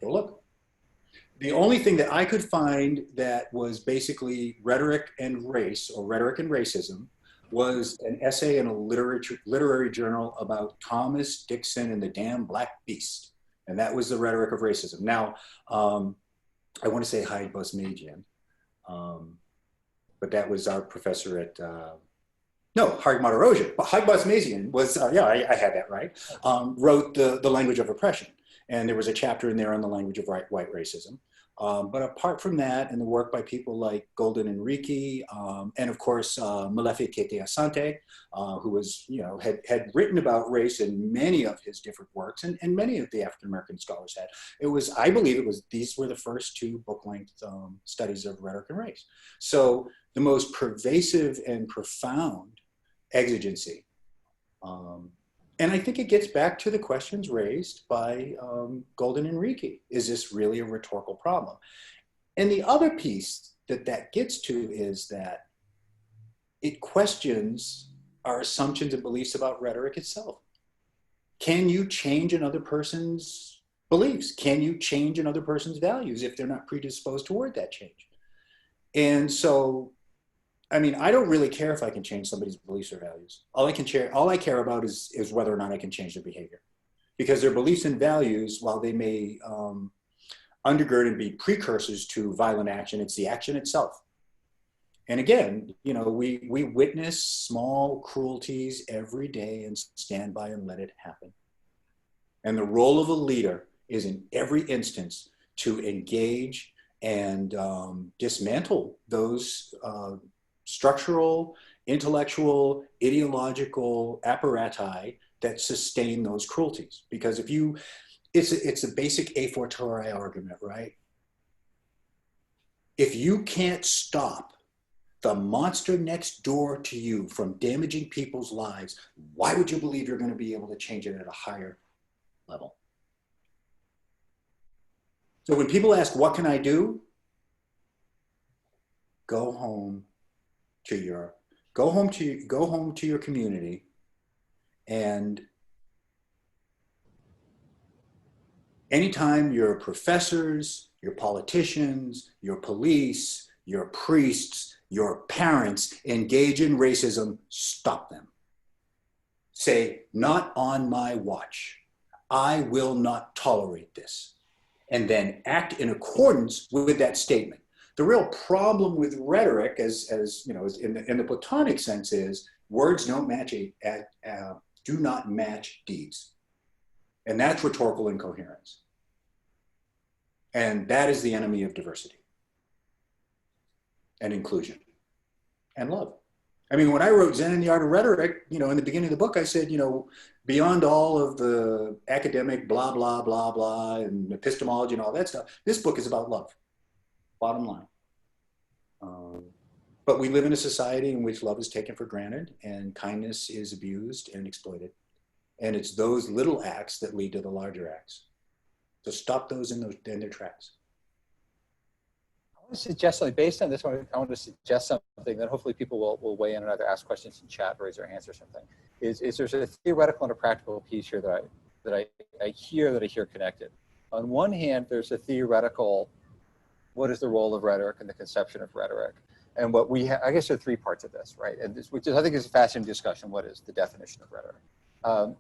Speaker 2: The only thing that I could find that was basically rhetoric and race, or rhetoric and racism, was an essay in a literary journal about Thomas Dixon and the Damn Black Beast. And that was The Rhetoric of Racism. Now, I want to say Hyde Busmagian, but that was our professor at, no, Hyde Matarosian. But Hyde Busmagian was, yeah, I had that right, wrote the Language of Oppression. And there was a chapter in there on the language of white racism. But apart from that, and the work by people like Golden Enrique, and of course, Molefi Kete Asante, who was, had written about race in many of his different works, and many of the African-American scholars had. I believe these were the first two book-length studies of rhetoric and race. So the most pervasive and profound exigency, and I think it gets back to the questions raised by Golden Enrique. Is this really a rhetorical problem? And the other piece that gets to is that it questions our assumptions and beliefs about rhetoric itself. Can you change another person's beliefs? Can you change another person's values if they're not predisposed toward that change? And so, I mean, I don't really care if I can change somebody's beliefs or values. All I care about is whether or not I can change their behavior. Because their beliefs and values, while they may undergird and be precursors to violent action, it's the action itself. And again, we witness small cruelties every day and stand by and let it happen. And the role of a leader is in every instance to engage and dismantle those structural, intellectual, ideological apparati that sustain those cruelties. Because it's a basic a fortiori argument, right? If you can't stop the monster next door to you from damaging people's lives, why would you believe you're going to be able to change it at a higher level? So when people ask, what can I do? Go home to your community and anytime your professors, your politicians, your police, your priests, your parents engage in racism, stop them. Say, not on my watch. I will not tolerate this. And then act in accordance with that statement. The real problem with rhetoric, as in the Platonic sense, is words don't match do not match deeds, and that's rhetorical incoherence, and that is the enemy of diversity and inclusion and love. I mean, when I wrote Zen and the Art of Rhetoric, in the beginning of the book, I said, beyond all of the academic blah blah blah blah and epistemology and all that stuff, this book is about love. Bottom line. But we live in a society in which love is taken for granted and kindness is abused and exploited. And it's those little acts that lead to the larger acts. So stop those in their tracks.
Speaker 1: I want to suggest something based on this one. I want to suggest something that hopefully people will weigh in and either ask questions in chat, raise their hands or something. Is there's a theoretical and a practical piece here that I hear connected. On one hand, there's a theoretical, what is the role of rhetoric and the conception of rhetoric? And what we I guess there are three parts of this, right? And which I think is a fascinating discussion. What is the definition of rhetoric?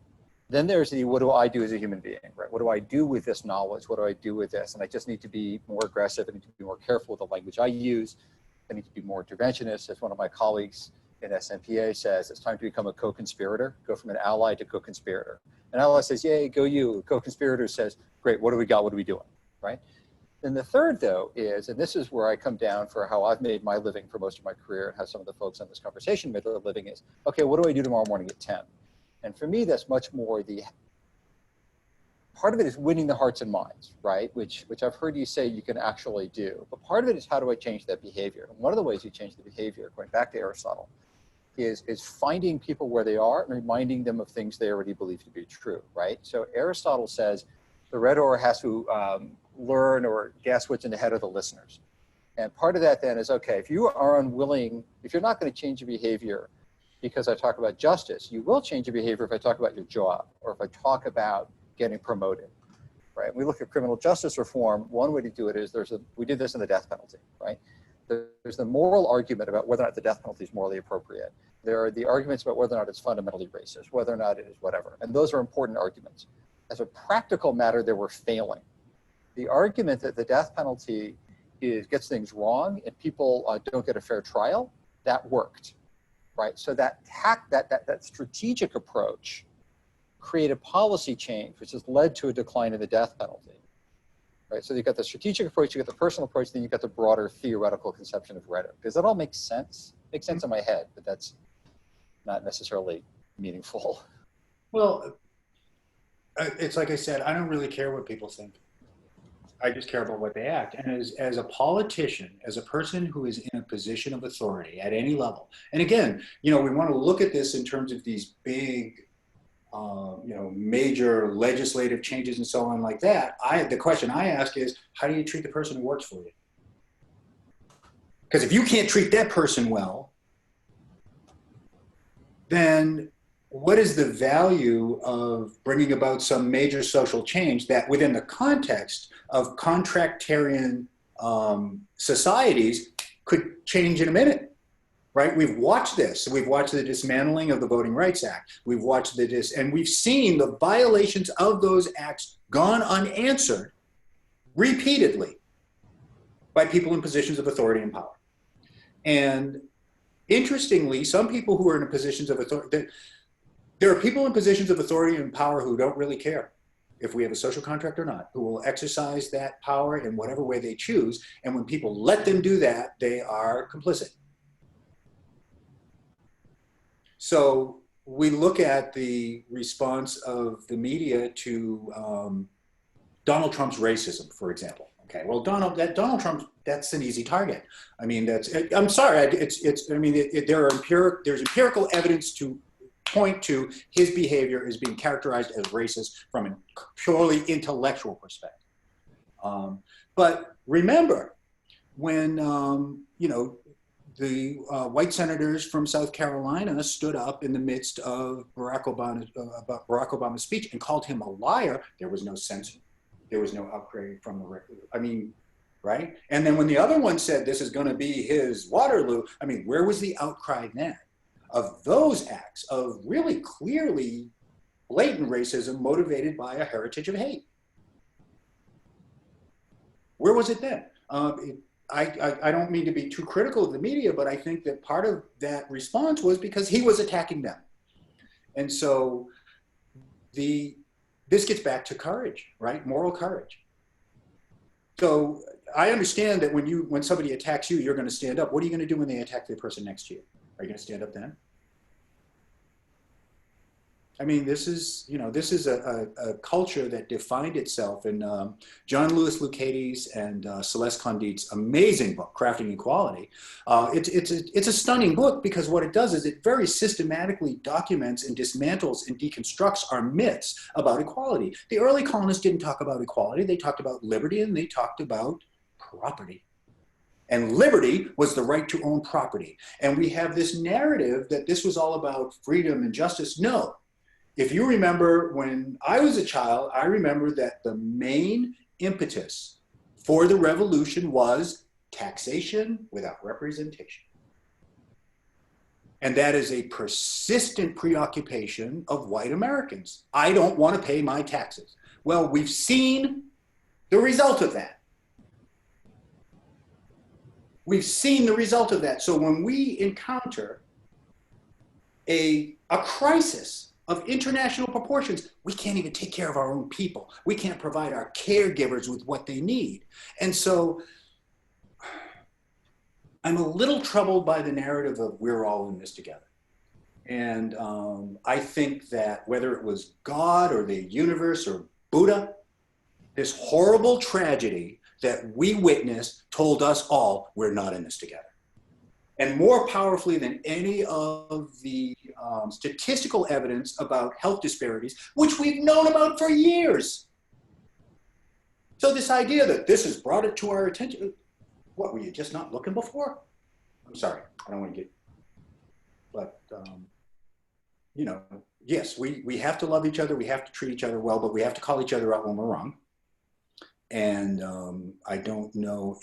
Speaker 1: Then there's the, what do I do as a human being, right? What do I do with this knowledge? What do I do with this? And I just need to be more aggressive. I need to be more careful with the language I use. I need to be more interventionist. As one of my colleagues in SNPA says, it's time to become a co-conspirator, go from an ally to co-conspirator. An ally says, yay, go you. A co-conspirator says, great, what do we got? What are we doing, right? Then the third, though, is, and this is where I come down for how I've made my living for most of my career and how some of the folks on this conversation made their living is, okay, what do I do tomorrow morning at 10? And for me, that's much more the, part of it is winning the hearts and minds, right? Which I've heard you say you can actually do. But part of it is how do I change that behavior? And one of the ways you change the behavior, going back to Aristotle, is finding people where they are and reminding them of things they already believe to be true, right? So Aristotle says, the rhetor has to learn or guess what's in the head of the listeners. And part of that then is, okay, if you are unwilling, if you're not going to change your behavior because I talk about justice, you will change your behavior if I talk about your job or if I talk about getting promoted, right? We look at criminal justice reform. One way to do it is we did this in the death penalty, right? There's the moral argument about whether or not the death penalty is morally appropriate. There are the arguments about whether or not it's fundamentally racist, whether or not it is whatever. And those are important arguments. As a practical matter, they were failing. The argument that the death penalty gets things wrong and people don't get a fair trial, that worked, right? So that strategic approach created policy change, which has led to a decline in the death penalty, right? So you've got the strategic approach, you got the personal approach, then you've got the broader theoretical conception of rhetoric. Does that all make sense? Makes sense in my head, but that's not necessarily meaningful.
Speaker 2: Well, it's like I said, I don't really care what people think. I just care about what they act. And as a politician, as a person who is in a position of authority at any level, and again, we want to look at this in terms of these big, major legislative changes and so on like that. The question I ask is, how do you treat the person who works for you? Because if you can't treat that person well, then what is the value of bringing about some major social change that within the context of contractarian societies could change in a minute? Right? We've watched this. We've watched the dismantling of the Voting Rights Act. We've watched and we've seen the violations of those acts gone unanswered repeatedly by people in positions of authority and power. And interestingly, some people who are in positions of authority, there are people in positions of authority and power who don't really care if we have a social contract or not, who will exercise that power in whatever way they choose. And when people let them do that, they are complicit. So we look at the response of the media to Donald Trump's racism, for example. Okay, well, Donald Trump, that's an easy target. I mean, I'm sorry, there's empirical evidence to point to his behavior as being characterized as racist from a purely intellectual perspective. But remember, when, the white senators from South Carolina stood up in the midst of Barack Obama's speech and called him a liar, there was no censor. There was no upgrade from the record. I mean, right? And then when the other one said this is going to be his Waterloo, I mean, where was the outcry then of those acts of really clearly blatant racism motivated by a heritage of hate? Where was it then? I don't mean to be too critical of the media, but I think that part of that response was because he was attacking them. And so this gets back to courage, right? Moral courage. So I understand that when somebody attacks you, you're going to stand up. What are you going to do when they attack the person next to you? Are you going to stand up then? I mean, this is a culture that defined itself in John Lewis Lucchesi's and Celeste Condit's amazing book, Crafting Equality. It's a stunning book because what it does is it very systematically documents and dismantles and deconstructs our myths about equality. The early colonists didn't talk about equality. They talked about liberty and they talked about property. And liberty was the right to own property. And we have this narrative that this was all about freedom and justice. No. If you remember when I was a child, I remember that the main impetus for the revolution was taxation without representation. And that is a persistent preoccupation of white Americans. I don't want to pay my taxes. Well, we've seen the result of that. We've seen the result of that. So when we encounter a crisis of international proportions, we can't even take care of our own people. We can't provide our caregivers with what they need. And so I'm a little troubled by the narrative of we're all in this together. And I think that whether it was God or the universe or Buddha, this horrible tragedy that we witnessed told us all we're not in this together. And more powerfully than any of the statistical evidence about health disparities, which we've known about for years. So this idea that this has brought it to our attention, what, were you just not looking before? I'm sorry, I don't want to get, but, you know, yes, we have to love each other, we have to treat each other well, but we have to call each other out when we're wrong. And I don't know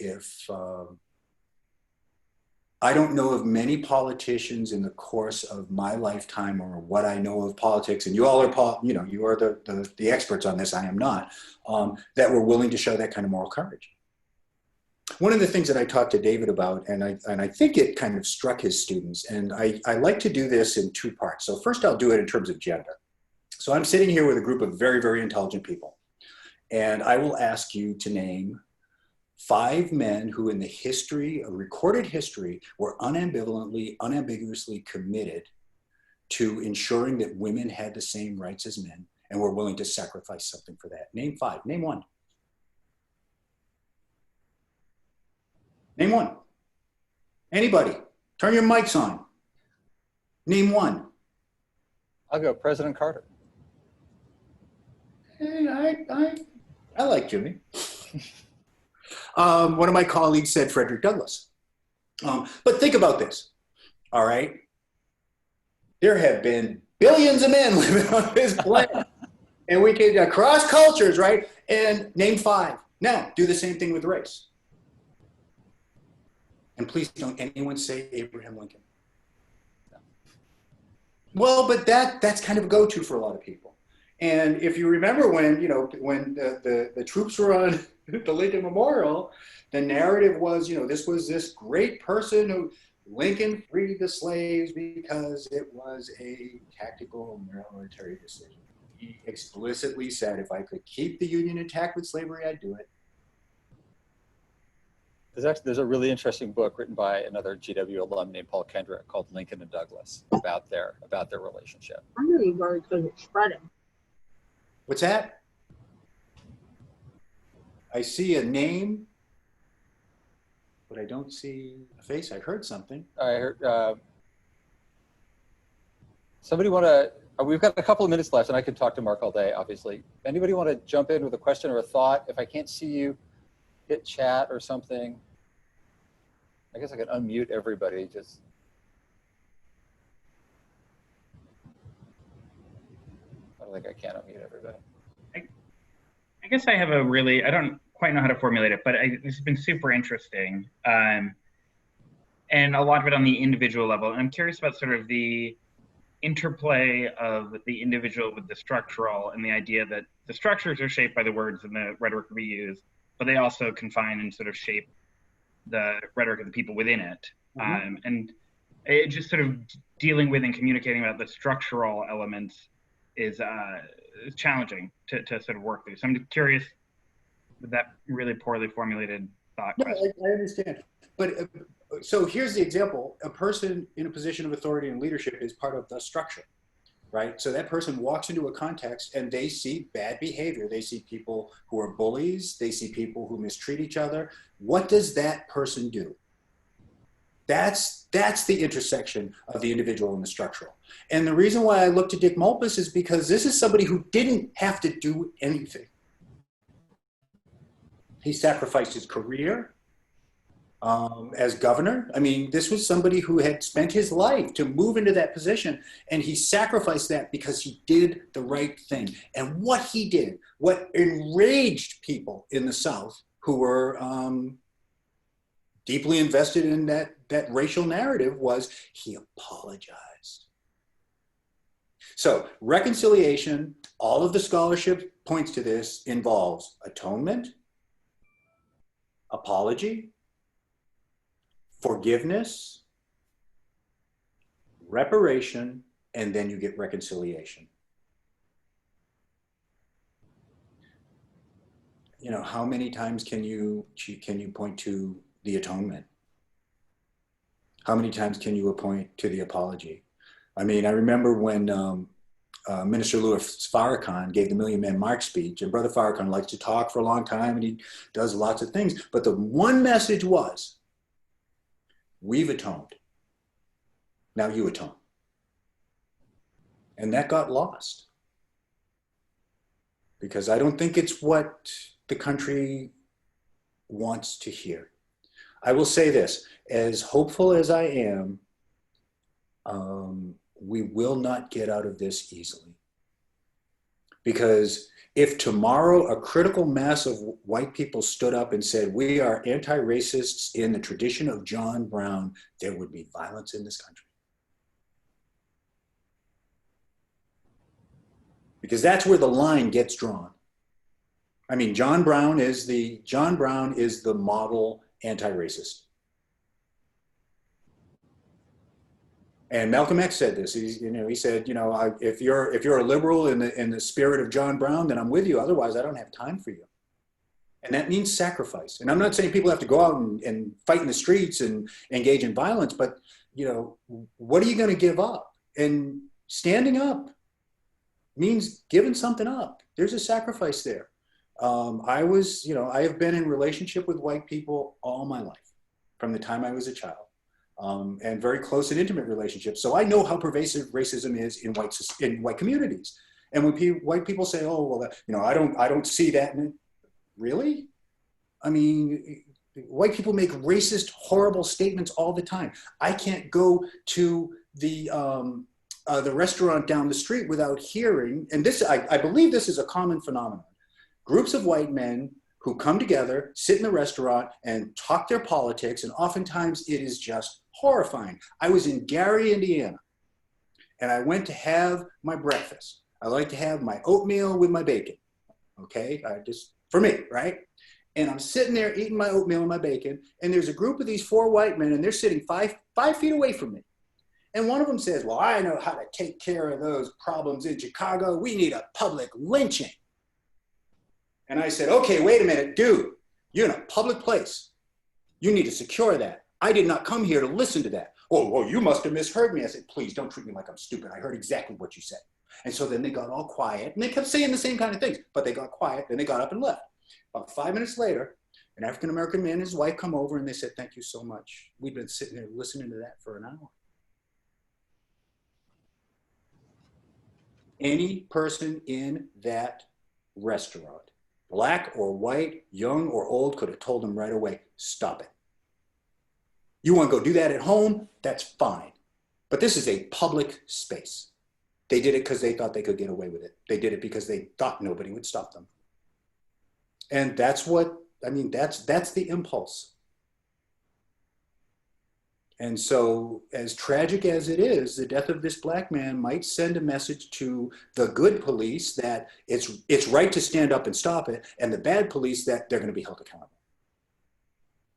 Speaker 2: of many politicians in the course of my lifetime or what I know of politics, and you all are, you know, you are the experts on this, I am not, that were willing to show that kind of moral courage. One of the things that I talked to David about, and I think it kind of struck his students, and I like to do this in two parts. So first I'll do it in terms of gender. So I'm sitting here with a group of very, very intelligent people, and I will ask you to name 5 men who in the history, a recorded history, were unambiguously committed to ensuring that women had the same rights as men and were willing to sacrifice something for that. Name 5, name 1. Name 1. Anybody, turn your mics on. Name 1.
Speaker 1: I'll go President Carter.
Speaker 2: Hey, I like Jimmy. One of my colleagues said Frederick Douglass. But think about this, all right? There have been billions of men living on this planet. And we can across cultures, right? And name 5. Now, do the same thing with race. And please don't anyone say Abraham Lincoln. Well, but that's kind of a go-to for a lot of people. And if you remember when, you know, when the troops were on the Lincoln Memorial, the narrative was, you know, this was this great person who Lincoln freed the slaves because it was a tactical military decision. He explicitly said, if I could keep the Union intact with slavery, I'd do it.
Speaker 1: There's a really interesting book written by another GW alum named Paul Kendrick called Lincoln and Douglas about their relationship.
Speaker 4: I'm really worried because it's spreading.
Speaker 2: What's that? I see a name, but I don't see a face. I heard something.
Speaker 1: I heard somebody want to. We've got a couple of minutes left, and I could talk to Mark all day, obviously. Anybody want to jump in with a question or a thought? If I can't see you, hit chat or something. I guess I could unmute everybody. Just. I don't think I can unmute everybody.
Speaker 5: I guess I have I don't quite know how to formulate it, but this has been super interesting. And a lot of it on the individual level. And I'm curious about sort of the interplay of the individual with the structural and the idea that the structures are shaped by the words and the rhetoric we use, but they also confine and sort of shape the rhetoric of the people within it. Mm-hmm. And it just sort of dealing with and communicating about the structural elements is challenging to sort of work through. So I'm curious with that really poorly formulated thought.
Speaker 2: No, I understand. But so here's the example. A person in a position of authority and leadership is part of the structure, right? So that person walks into a context and they see bad behavior. They see people who are bullies. They see people who mistreat each other. What does that person do? That's the intersection of the individual and the structural. And the reason why I look to Dick Malpass is because this is somebody who didn't have to do anything. He sacrificed his career as governor. I mean, this was somebody who had spent his life to move into that position, and he sacrificed that because he did the right thing. And what he did, what enraged people in the South who were deeply invested in that racial narrative, was he apologized. So reconciliation, all of the scholarship points to this, involves atonement, apology, forgiveness, reparation, and then you get reconciliation. You know, how many times can you point to the atonement? How many times can you point to the apology? I mean, I remember when Minister Louis Farrakhan gave the Million Man March speech, and Brother Farrakhan likes to talk for a long time and he does lots of things, but the one message was, we've atoned. Now you atone. And that got lost. Because I don't think it's what the country wants to hear. I will say this, as hopeful as I am, we will not get out of this easily. Because if tomorrow a critical mass of white people stood up and said, we are anti-racists in the tradition of John Brown, there would be violence in this country. Because that's where the line gets drawn. I mean, John Brown is the model anti-racist. And Malcolm X said this. He said, if you're a liberal in the spirit of John Brown, then I'm with you. Otherwise, I don't have time for you. And that means sacrifice. And I'm not saying people have to go out and fight in the streets and engage in violence, but what are you going to give up? And standing up means giving something up. There's a sacrifice there. I have been in relationship with white people all my life, from the time I was a child. And very close and intimate relationships. So I know how pervasive racism is in white communities. And when white people say, "Oh, well, I don't see that," really? I mean, white people make racist, horrible statements all the time. I can't go to the restaurant down the street without hearing, and this, I believe this is a common phenomenon. Groups of white men who come together, sit in the restaurant and talk their politics, and oftentimes it is just horrifying. I was in Gary, Indiana, and I went to have my breakfast. I like to have my oatmeal with my bacon, okay? For me, right? And I'm sitting there eating my oatmeal and my bacon, and there's a group of these 4 white men, and they're sitting five feet away from me. And one of them says, "Well, I know how to take care of those problems in Chicago. We need a public lynching." And I said, "Okay, wait a minute, dude, you're in a public place. You need to secure that. I did not come here to listen to that." "Oh, well, you must have misheard me." I said, "Please don't treat me like I'm stupid. I heard exactly what you said." And so then they got all quiet, and they kept saying the same kind of things, but they got quiet, then they got up and left. About 5 minutes later, an African-American man and his wife come over and they said, "Thank you so much. We've been sitting there listening to that for an hour." Any person in that restaurant, black or white, young or old, could have told them right away, "Stop it. You want to go do that at home? That's fine. But this is a public space." They did it because they thought they could get away with it. They did it because they thought nobody would stop them. And that's the impulse. And so, as tragic as it is, the death of this black man might send a message to the good police that it's right to stand up and stop it, and the bad police that they're going to be held accountable.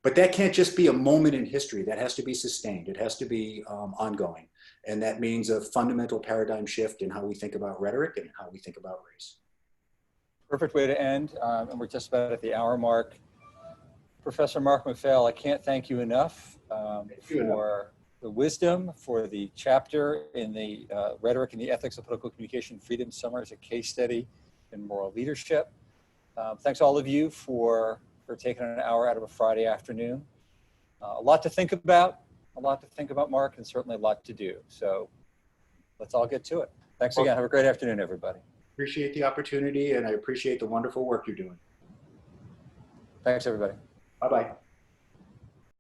Speaker 2: But that can't just be a moment in history. That has to be sustained. It has to be ongoing. And that means a fundamental paradigm shift in how we think about rhetoric and how we think about race.
Speaker 1: Perfect way to end. And we're just about at the hour mark. Professor Mark McPhail, I can't thank you enough for the wisdom, for the chapter in the Rhetoric and the Ethics of Political Communication Freedom Summer as a case study in moral leadership. Thanks all of you for taking an hour out of a Friday afternoon. A lot to think about, Mark, and certainly a lot to do. So let's all get to it. Thanks again. Have a great afternoon, everybody.
Speaker 2: Appreciate the opportunity, and I appreciate the wonderful work you're doing.
Speaker 1: Thanks, everybody.
Speaker 2: Bye-bye.